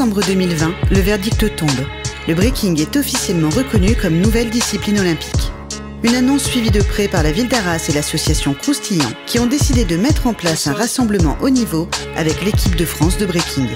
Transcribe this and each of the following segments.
décembre 2020, le verdict tombe. Le breaking est officiellement reconnu comme nouvelle discipline olympique. Une annonce suivie de près par la ville d'Arras et l'association Croustillant qui ont décidé de mettre en place un rassemblement haut niveau avec l'équipe de France de breaking.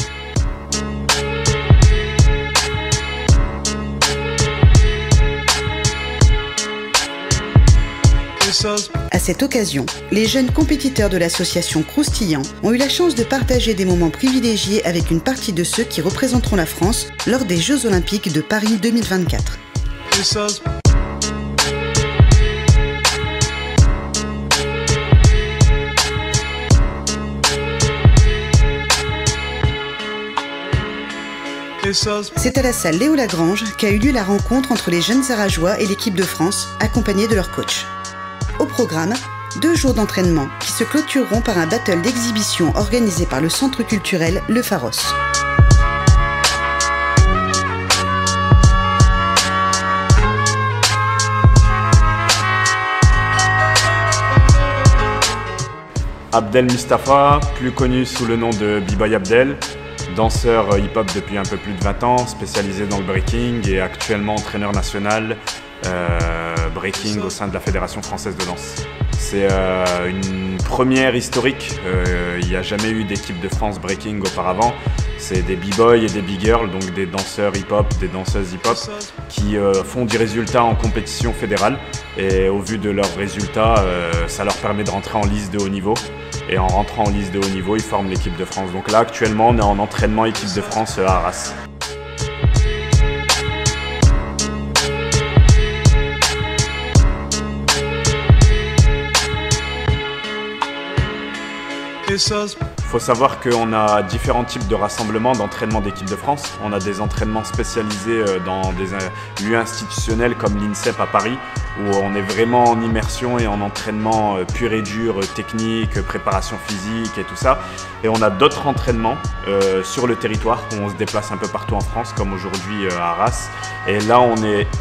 À cette occasion, les jeunes compétiteurs de l'association Croustillant ont eu la chance de partager des moments privilégiés avec une partie de ceux qui représenteront la France lors des Jeux Olympiques de Paris 2024. C'est à la salle Léo Lagrange qu'a eu lieu la rencontre entre les jeunes Arageois et l'équipe de France, accompagnés de leur coach. Au programme, 2 jours d'entraînement qui se clôtureront par un battle d'exhibition organisé par le centre culturel Le Pharos. Abdel Mustafa, plus connu sous le nom de B-Boy Abdel, danseur hip-hop depuis un peu plus de 20 ans, spécialisé dans le breaking et actuellement entraîneur national breaking au sein de la Fédération Française de Danse. C'est une première historique, il n'y a jamais eu d'équipe de France breaking auparavant. C'est des b-boys et des b-girls, donc des danseurs hip-hop, des danseuses hip-hop qui font des résultats en compétition fédérale et au vu de leurs résultats, ça leur permet de rentrer en liste de haut niveau. Et en rentrant en liste de haut niveau, ils forment l'équipe de France. Donc là, actuellement, on est en entraînement équipe de France à Arras. Il faut savoir qu'on a différents types de rassemblements d'entraînement d'équipe de France. On a des entraînements spécialisés dans des lieux institutionnels comme l'INSEP à Paris, où on est vraiment en immersion et en entraînement pur et dur, technique, préparation physique et tout ça. Et on a d'autres entraînements sur le territoire, où on se déplace un peu partout en France, comme aujourd'hui à Arras. Et là,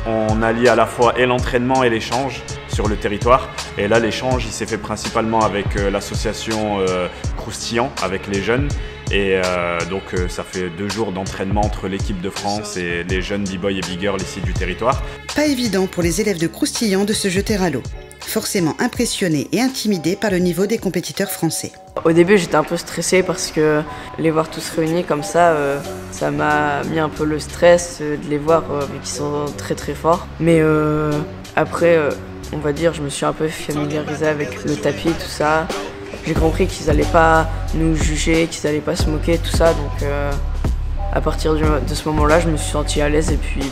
on allie à la fois et l'entraînement et l'échange sur le territoire. Et là, l'échange, il s'est fait principalement avec l'association Croustillant, avec les jeunes. Et donc, ça fait 2 jours d'entraînement entre l'équipe de France et les jeunes b-boys et b-girls ici du territoire. Pas évident pour les élèves de Croustillant de se jeter à l'eau. Forcément impressionnés et intimidés par le niveau des compétiteurs français. Au début, j'étais un peu stressée parce que les voir tous réunis comme ça, ça m'a mis un peu le stress de les voir vu qu'ils sont très très forts. Mais après, on va dire, je me suis un peu familiarisée avec le tapis, tout ça. J'ai compris qu'ils n'allaient pas nous juger, qu'ils n'allaient pas se moquer, tout ça. Donc à partir de ce moment-là, je me suis sentie à l'aise et puis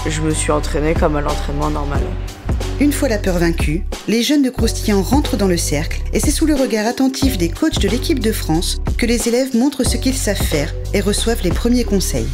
je me suis entraînée comme à l'entraînement normal. Une fois la peur vaincue, les jeunes de Croustillant rentrent dans le cercle et c'est sous le regard attentif des coachs de l'équipe de France que les élèves montrent ce qu'ils savent faire et reçoivent les premiers conseils.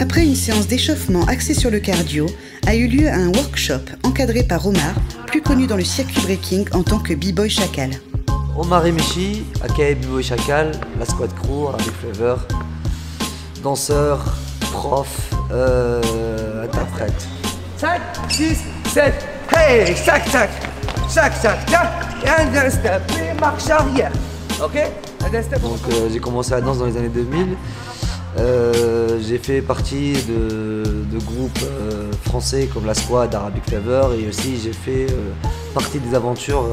Après une séance d'échauffement axée sur le cardio, a eu lieu un workshop encadré par Omar, plus connu dans le circuit breaking en tant que B-Boy Chacal. Omar Emichi, aka B-Boy Chacal, la squad crew, Arabic Flavor, danseur, prof, interprète. 5, 6, 7, hey, chac, chac, chac, chac, chac, et un step, et marche arrière, ok? Donc j'ai commencé la danse dans les années 2000. J'ai fait partie de groupes français comme la Squad, Arabic Flavor, et aussi j'ai fait partie des aventures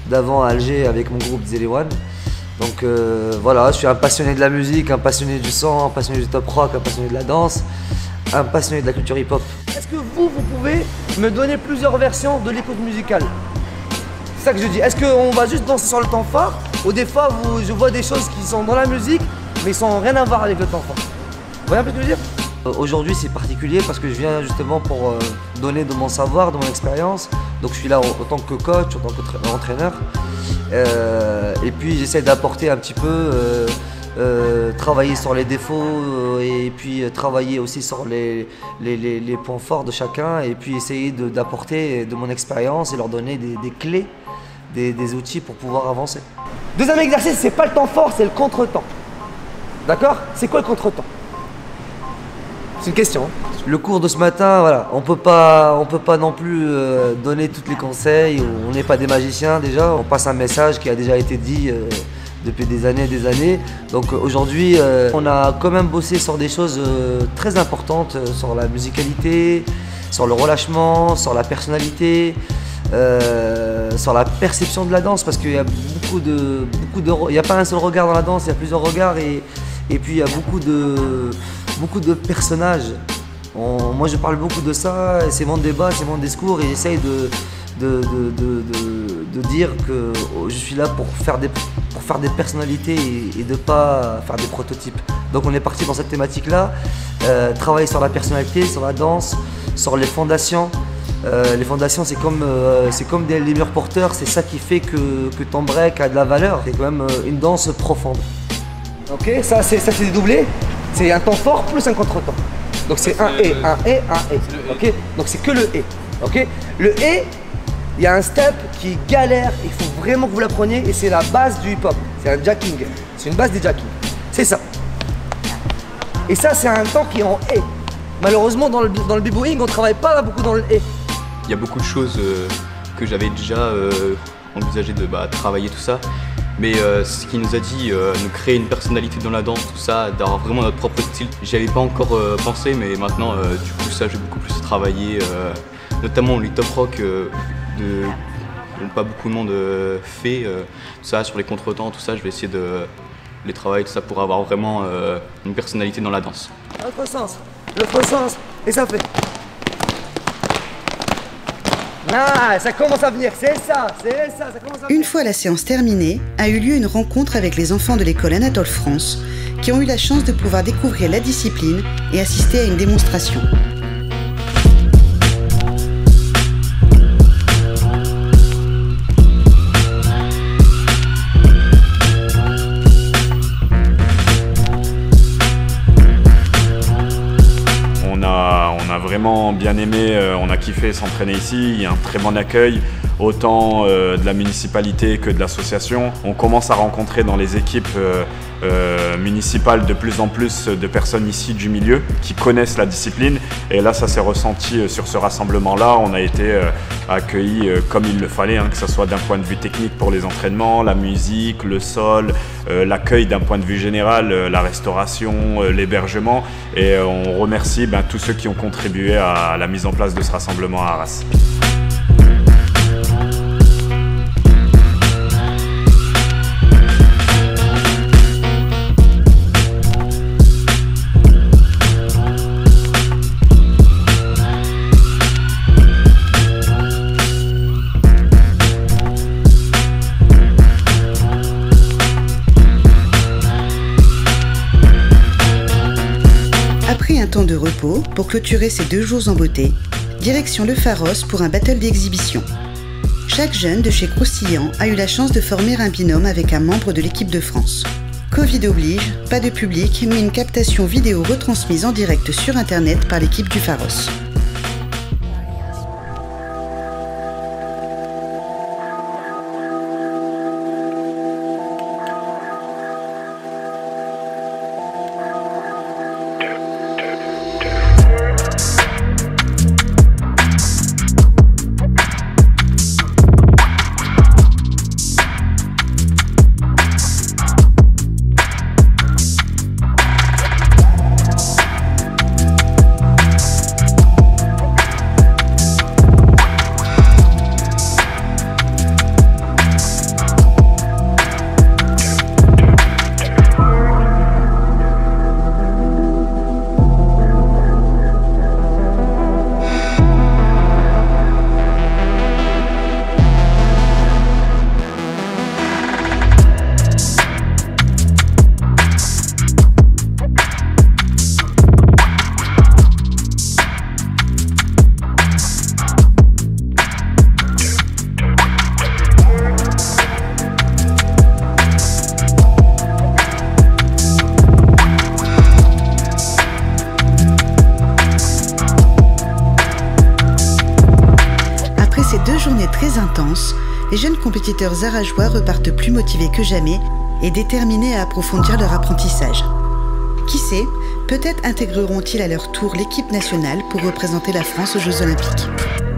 d'avant à Alger avec mon groupe Zélie One. Donc voilà, je suis un passionné de la musique, un passionné du son, un passionné du top rock, un passionné de la danse, un passionné de la culture hip-hop. Est-ce que vous pouvez me donner plusieurs versions de l'écoute musicale? C'est ça que je dis. Est-ce qu'on va juste danser sur le temps fort, ou des fois je vois des choses qui sont dans la musique mais qui n'ont rien à voir avec le temps fort? Vous voyez un peu ce que je veux dire? Aujourd'hui c'est particulier parce que je viens justement pour donner de mon savoir, de mon expérience. Donc je suis là en tant que coach, en tant qu'entraîneur. Et puis j'essaie d'apporter un petit peu, travailler sur les défauts et puis travailler aussi sur les points forts de chacun. Et puis essayer d'apporter de mon expérience et leur donner des clés, des outils pour pouvoir avancer. Deuxième exercice, c'est pas le temps fort, c'est le contre-temps. D'accord? C'est quoi le contre-temps? C'est une question. Le cours de ce matin, voilà, on peut pas non plus donner tous les conseils. On n'est pas des magiciens déjà. On passe un message qui a déjà été dit depuis des années. Donc aujourd'hui, on a quand même bossé sur des choses très importantes, sur la musicalité, sur le relâchement, sur la personnalité, sur la perception de la danse, parce qu'il y a il n'y a pas un seul regard dans la danse, il y a plusieurs regards et puis il y a beaucoup de personnages. Moi je parle beaucoup de ça, c'est mon débat, c'est mon discours, et j'essaye de dire que je suis là pour faire des personnalités et de ne pas faire des prototypes. Donc on est parti dans cette thématique-là, travailler sur la personnalité, sur la danse, sur les fondations. Les fondations, c'est comme les murs porteurs, c'est ça qui fait que ton break a de la valeur. C'est quand même une danse profonde. Ok, ça c'est dédoublé, c'est un temps fort plus un contre-temps. Donc c'est un et. Ok, donc c'est que le et. Ok, le et, il y a un step qui est galère, il faut vraiment que vous l'appreniez, et c'est la base du hip-hop. C'est un jacking, c'est une base des jacking. C'est ça. Et ça, c'est un temps qui est en et. Malheureusement, dans le b-boying, on ne travaille pas beaucoup dans le et. Il y a beaucoup de choses que j'avais déjà envisagé de travailler tout ça. Mais ce qu'il nous a dit, nous créer une personnalité dans la danse, tout ça, d'avoir vraiment notre propre style, j'y avais pas encore pensé, mais maintenant, du coup, ça, j'ai beaucoup plus travaillé, notamment les top rock dont pas beaucoup de monde fait, tout ça, sur les contretemps, tout ça, je vais essayer de les travailler, tout ça, pour avoir vraiment une personnalité dans la danse. L'autre sens, et ça fait. Ah, ça commence à venir, c'est ça, ça commence à venir. Une fois la séance terminée, a eu lieu une rencontre avec les enfants de l'école Anatole France qui ont eu la chance de pouvoir découvrir la discipline et assister à une démonstration. On a vraiment bien aimé, on a kiffé s'entraîner ici, il y a un très bon accueil, autant de la municipalité que de l'association. On commence à rencontrer dans les équipes municipales de plus en plus de personnes ici du milieu qui connaissent la discipline, et là ça s'est ressenti sur ce rassemblement-là. On a été accueillis comme il le fallait, que ce soit d'un point de vue technique pour les entraînements, la musique, le sol, l'accueil d'un point de vue général, la restauration, l'hébergement, et on remercie tous ceux qui ont contribué à la mise en place de ce rassemblement à Arras. Après un temps de repos, pour clôturer ces 2 jours en beauté, direction le Pharos pour un battle d'exhibition. Chaque jeune de chez Croustillant a eu la chance de former un binôme avec un membre de l'équipe de France. Covid oblige, pas de public, mais une captation vidéo retransmise en direct sur internet par l'équipe du Pharos. les jeunes compétiteurs arageois repartent plus motivés que jamais et déterminés à approfondir leur apprentissage. Qui sait, peut-être intégreront-ils à leur tour l'équipe nationale pour représenter la France aux Jeux Olympiques.